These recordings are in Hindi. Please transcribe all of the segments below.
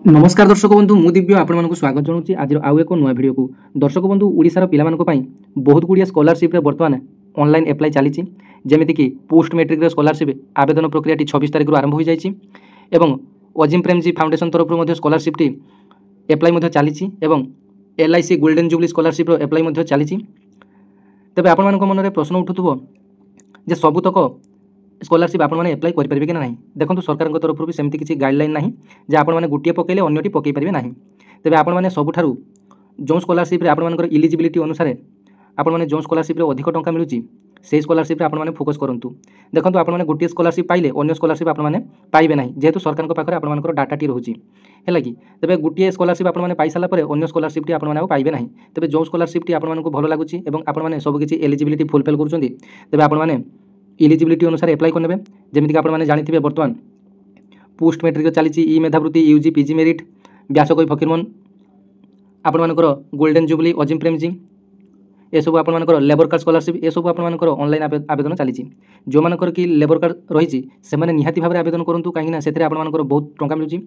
नमस्कार दर्शक बंधु मु दिव्य आपको स्वागत जनाऊँ आज आउ एक नुआ भिडियो को। दर्शक बंधु ओडिशार पिलामानंक बहुत गुड़िया स्कॉलरशिप बर्तमान ऑनलाइन एप्लाई चली जमीक पोस्ट मैट्रिक स्कॉलरशिप आवेदन प्रक्रिया 26 तारिख आरंभ हो जाए एवं अजिम प्रेमजी फाउंडेशन तरफ स्कॉलरशिप एप्लाई चली LIC golden jubilee scholarship apply चली। तेज आपण मन में प्रश्न उठुव जे सबुतक स्कॉलरशिप आप एप्लाई करेंगे कि ना। देखो सरकार तरफ भी सेमती किसी गाइडलाइन ना जे आप गोटे पकड़े अन्यटी पकई पारे ना। तेज आपण सबुठारु जो स्कॉलरशिप आपर इलिजिबिलिटी अनुसार आपने जो स्कॉलरशिप अधिक टंका मिलूँ से स्कॉलरशिप आपने फोकस करूँ। देखो आपने गोटे स्कॉलरशिप पाइले अन्य स्कॉलरशिप आपने पाइबे ना जेहेतु सरकार पाखे आपर डाटाटी रोचे है कि तेज गोटे स्कॉलरशिप आपने पाई सारापर अन्य स्कॉलरशिप आपने पाइबे ना। तेज जो स्कॉलरशिप आपको भल लगुच आपने सबकि एलिजिबिलिटी फुलफिल करुँच तेज आपने इलिजिबिलिटी अनुसार एप्लाई करने जमीक आपने जानी बर्तमान पोस्ट मैट्रिक चली ई मेधावृत्ति UG PG merit Vyasakavi Fakirmohan आपर गोल्डन जुबली अजिम प्रेमजी ये सब आपर लेबर कार्ड स्कॉलरशिप ये सब आपर ऑनलाइन आवेदन चली जो मानकर कि लेबर कार्ड रही से निहाती भाव आवेदन करूँ कहीं से बहुत टंका मिलूँ।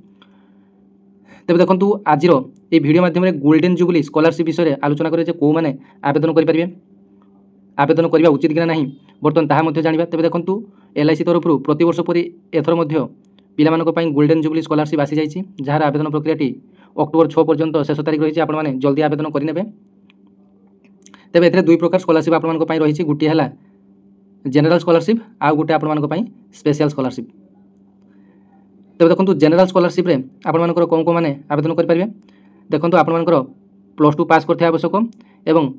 तेज देखो आज ये वीडियो माध्यम गोल्डन जुबली स्कॉलरशिप विषय में आलोचना करें कौ मैंने आवेदन करेंगे आवेदन करने उचित कि ना बर्तमान ताहा जाना। तेज देखो LIC तरफ प्रति वर्ष परी एथर पिला गोल्डन जुबली स्कॉलरशिप आसी जाइए जार आवेदन प्रक्रिया अक्टोबर 6 पर्यंत शेष तारीख रही है आपने जल्दी आवेदन करेंगे। तेज ए दुई प्रकार स्कॉलरशिप आप रही गोटे है जनरल स्कॉलरशिप आउ गोटे आपण स्पेशल स्कॉलरशिप। तेज देखो जनरल स्कॉलरशिप आपर कौन कौन मैंने आवेदन करेंगे देखो आपर +2 पास करते आवश्यक एवं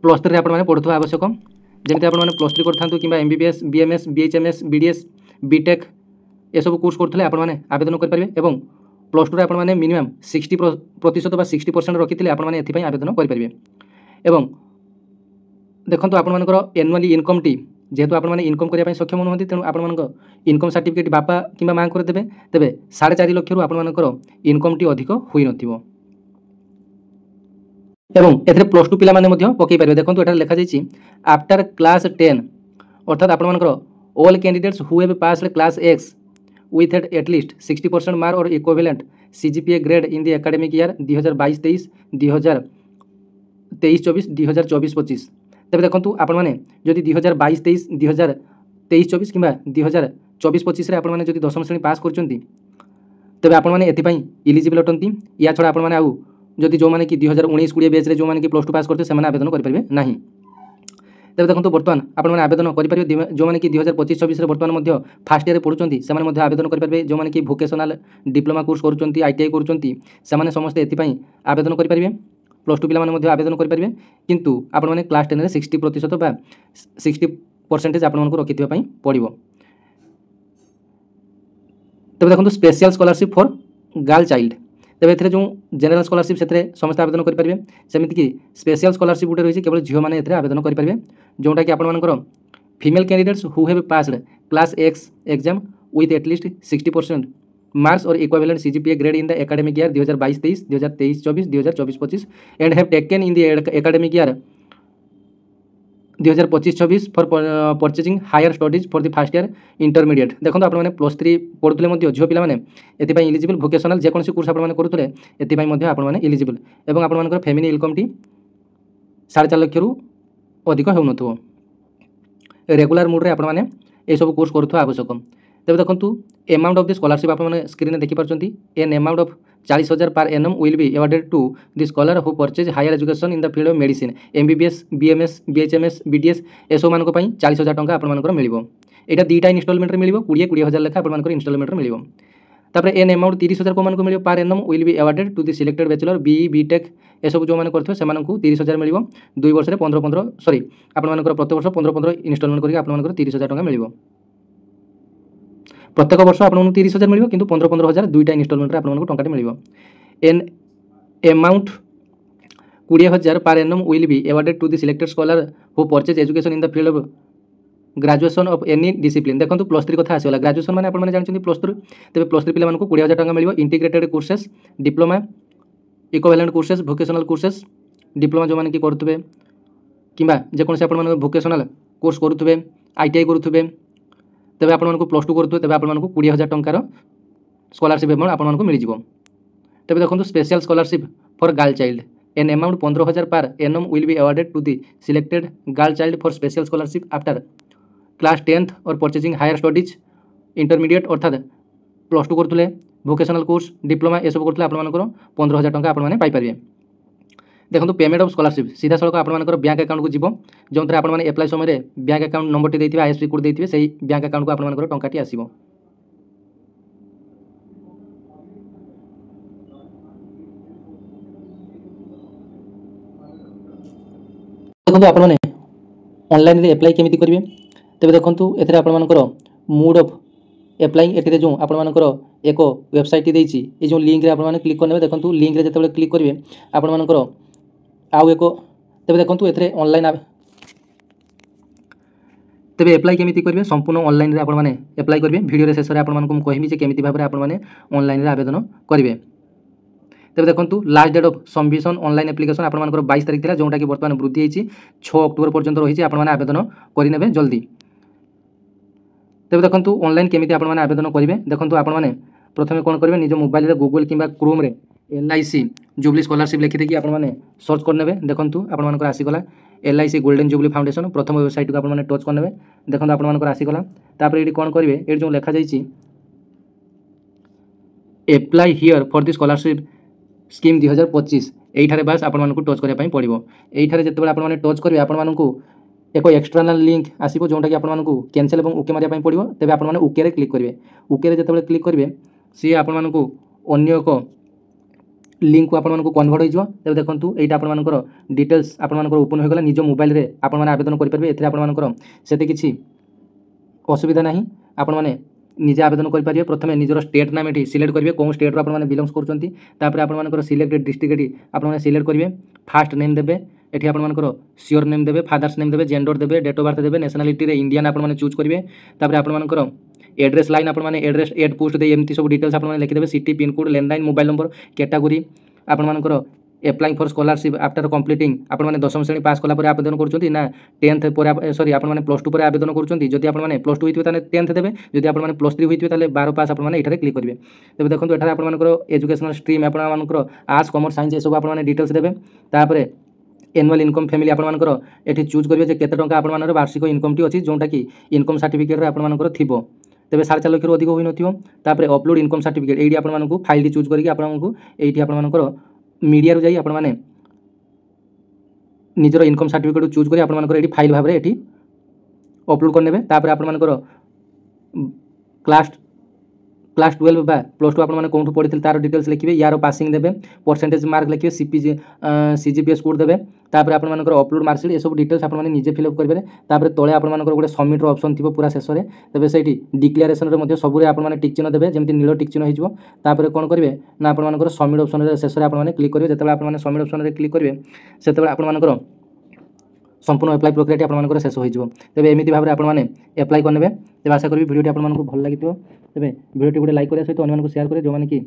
+3 आपने पढ़ुवा आवश्यक जमी आपने +3 करूँ कि MBBS BMS BHMS BDS BTech ये सब कोर्स करते आपने आवेदन करेंगे और +2 आपने मिनिमम 60% 60% रखी आपने आवेदन करेंगे। एवं देखो आपर एनुअली इनकम टी जेहेतु आपने इनकम करने सक्षम नुहति तेणु आप इनकम सर्टिफिकेट बापा कि माँ को देवे तेज 4.5 लाख रु आपर इनकम टी अधिक हुई न एवं एथे +2 पिला माने पकई पारे। देखो ये लिखा जाइए आफ्टर क्लास 10 अर्थात आपर all candidates who have passed class X with at least 60% mark or equivalent CGPA grade in the academic year 2022-23 2023-24 2024-25। तेज देखो आपने जदि 2022-23 2023-24 कि 2024-25 आपने जदि 10वीं श्रेणी पास कर तेज आपने ये इलिजिबल अटंती। या छड़ा आपने आउ जदि जो मैंने कि 2019-20 बेच जो मैंने कि +2 पास करते हैं आवेदन करेंगे ना। तेज देखो बर्तमान आपने आवेदन करेंगे जो मैंने कि 2025-26 बर्तमान फास्ट ईयर पढ़ुंट से आवेदन करेंगे जो मैंने कि भोकेशनल डिप्लोमा कोर्स करुँच ITI करुँच समस्ते ये आवेदन करेंगे। +2 पिला आवेदन करेंगे किंतु आपने क्लास 10 में 60% बा 60% आपको रखी पड़ो। तेज देखो special scholarship for girl child तेज ए जो जनरल स्कॉलरशिप से समस्त आवेदन करेंगे सेमती कि स्पेशल स्कॉलरशिप गोटे रही केवल झील मैंने आवेदन करेंगे जोटा कि आपर female candidates who have passed class X exam with at least 60% marks or equivalent CGPA grade in the academic year 2022-23 2023-24 2024-25 and have taken in the academic year 2025-26 for purchasing higher studies for the first year intermediate. देखो आपने +3 पढ़ुले झील पे इलिजिबल भोकेशनल जेकोसी कोर्स आपने करुले ये इलिजिबल एवं आपर फैमिली इनकम टी 4.5 लाख रु अधिक हो रेगुलर मोड आपने ये सब कोर्स करुवा आवश्यक। तेज देखो अमाउंट ऑफ द स्कॉलरशिप आपने स्क्रीन में देखिपारे an amount of 40,000 per annum will be awarded to the scholar who purchase higher education in the field of medicine MBBS BMS BHMS BDS ये सब मानक 40,000 टंका आपको मिल यहाँ दुईटा इनस्टलमेंट मिल 20,000 लेखा आप इनस्टलमेंट मिल। तापर एन अमाउंट 30,000 को मानक मिल per annum will be awarded to the selected bachelor BE BTech ये सब जो मैंने करते हैं 30,000 मिल 2 वर्ष 15 सॉरी आपर प्रत्येक वर्ष 15 इनस्टलमेंट करके आप 30,000 टंका मिल प्रत्येक वर्ष आपको 30,000 मिल कि 15,000 दुईटा इनस्टलमेंट आपको टंका मिल। N amount 20,000 per annum will be awarded to the selected scholar who purchase education in the field of graduation of any discipline. देखो +3 कथा आसगला ग्रेजुएशन मैंने आपने जानते +3 तेज +3 पिला 20,000 टंका मिल integrated courses diploma equivalent courses vocational courses diploma जो मैंने कि करुवे कि जेकोसी आप भोकेशनल कोर्स करुवे ITI करुवे तेज आपको +2 करुवे तेज आपको 20,000 टंकार स्कॉलरशिप अमाउंट आपको मिल। तेज देखो special scholarship for girl child an amount 15,000 per annum will be awarded to the selected girl child for special scholarship after class 10th और परचेजिंग हायर स्टडीज इंटरमीडिएट अर्थात प्लस 2 करते भोकेशनल कोर्स डिप्लोमा ये सब करते आप 15,000 टंका आपने पाइपर। देखो पेमेंट ऑफ स्कॉलरशिप सीधा सड़क आपर बैंक अकाउंट को जीव जो आपने एप्लाई समय bank account number T ISP code देते से बैंक अकाउंट को आपर टंकाटी आसो। देखो आपने ऑनलाइन एप्लाई केमी करेंगे तेज देखो ये आपर मूड ऑफ एप्लाइंग एटी जो आपर एक वेबसाइट देती ये जो लिंक आपने क्लिक करने देखो लिंक जो क्लिक करेंगे आपर आउ एक तेज देखो ये ऑनलाइन तेज एप्लाई केमी करेंगे संपूर्ण ऑनलाइन आपने एप्लाई करेंगे वीडियो शेष में आपको कहबी केमी भाव में आपने ऑनलाइन आवेदन करेंगे। तेज देखो last date of submission online application आपर 22 तारीख था जोटा कि बर्तमान वृद्धि होती 6 अक्टोबर पर्यंत रही आपने आवेदन करेंगे जल्दी। तेज देखो ऑनलाइन केमी आपने आवेदन करेंगे देखो आपने प्रथम कौन करेंगे निज मोबाइल गूगल कि क्रोम रे LIC जुबली स्कॉलरशिप लिखिदेकि आपने सर्च करने देखो आपर आसीगला LIC गोल्डन जुबली फाउंडेशन प्रथम वेबसाइट को आपने टच करने देखो आपर आसीगला तापर ये कौन करेंगे ये जो लिखा जाइए apply here for the scholarship scheme 2025 यही बास आपको टच करने पड़ो ये जिते आपने टच करेंगे आपको एक एक्सटर्नाल लिंक आसो जोटा कि आपको कैंसल और ओके मारे पड़ो तेज आपने ओके क्लिक करेंगे ओके जिते क्लिक करेंगे सी आपको अन्य एक लिंक को आपको कन्वर्ट हो तेज देखो ये आपर डिटेल्स आपर ओपन होगा निज मोबाइल रे आपने आवेदन करेंगे ये आपर से किसी असुविधा ना आपने निजे आवेदन करेंगे प्रथम निजर स्टेट नाम ये सिलेक्ट करेंगे कौन स्टेट आपने बिलंग्स कर आपर सिलेक्टेड डिस्ट्रिक्ट आपने सिलेक्ट करेंगे फास्ट नेम देवे ये आपर सियोर नेम देवे फादर्स नेम देवे जेंडर देवे डेट ऑफ बर्थ देवे नेशनलिटी इंडियन आपने चूज करेंगे आपर एड्रेस लाइन आपने एड्रेस एड पोस्ट दे एमती सब डिटेल्स आपने लिखिदेवे city pincode landline mobile number category आपर applying for scholarship after completing आपने 10वीं श्रेणी पास कलापर आवेदन करुँच ना 10th पर सॉरी आपने +2 पर आवेदन करुँच आपने +2 होते 10th देवे जब आपने +3 होते 12 पास आपने ये क्लिक करेंगे तेज देखो ये आपर एजुकेशनल स्ट्रीम आपर आर्ट्स कॉमर्स साइंस ये सब आपने डिटेल्स देवे तापर एनुअल इनकम फैमिली आपर ये चूज करेंगे केते टंका आपर वार्षिक इनकम टी अच्छी जोटा कि इनकम सर्टिफिकेट आपर थी तेज 4.5 लाख अधिक हो नपर अपलोड इनकम सर्टिफिकेट ये आपको फाइल चूज करके आपको ये आपर मीडिया रू जाई आपने निजर इनकम सर्टिफिकेट चूज कर आपर फाइल भाव में ये अपलोड करने तापर आपर क्लास 12 बा +2 आपने कौन पढ़ी तार डिटेल्स लिखिए यार पासिंग देवे परसेंटेज मार्क लिखिए CGPS कोड देवे तापर आपर अपलोड मार्कशीट ये सब डिटेल्स आपने निजे फिलअप करेंगे तापर तले आपर गोटे सबमिट ऑप्शन थी पूरा शेष में तेज से डिक्लेरेसन सब आपने टिक चिन्ह देवे जमी नील टिक चिन्ह होपर कौन करेंगे ना आपर सबमिट ऑप्शन शेष में आपने क्लिक करेंगे जिते आपने सबमिट ऑप्शन क्लिक करेंगे से आपर संपूर्ण एप्लाई प्रक्रिया आपर शेष हो तेज एमती भाव में आपने एप्लाई करने तेज आशा करी भिडियो आपको भल लगी तेज भिडियो गोटे लाइक करने सहित अन्य शेयर करें जो मैंने कि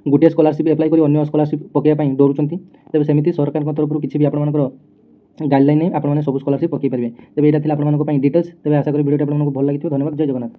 गोटे स्कॉलरशिप एप्लाई कर अन्य स्कॉलरशिप पकड़ाई डरुंच तेज सेमती सरकार तरफ किसी भी आपर गाइडलाइन नहीं आपने सब स्कॉलरशिप पकई पारे तेज यहाँ आपर डिटेल्स तेज आशा करी भिडियो आपको भल लगी धन्यवाद जय जगन्नाथ।